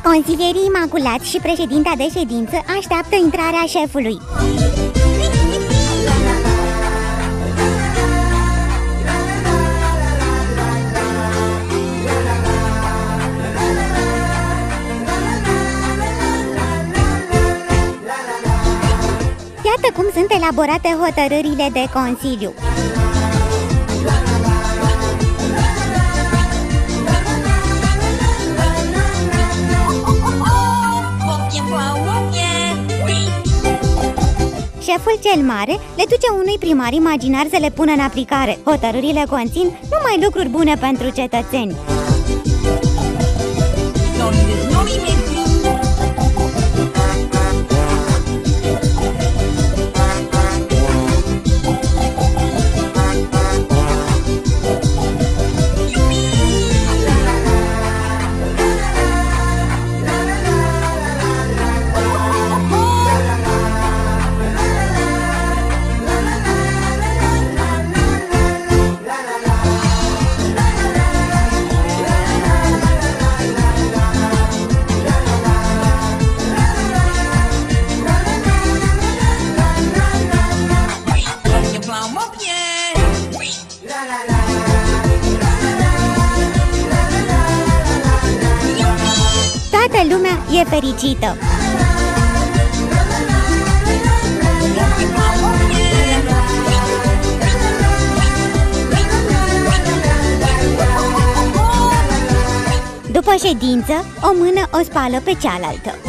Consilierii imaculați și președinta de ședință așteaptă intrarea șefului. Iată cum sunt elaborate hotărârile de Consiliu. Șeful cel mare le duce unui primar imaginar să le pună în aplicare. Hotărârile conțin numai lucruri bune pentru cetățeni. Toată lumea e fericită. După ședință, o mână o spală pe cealaltă.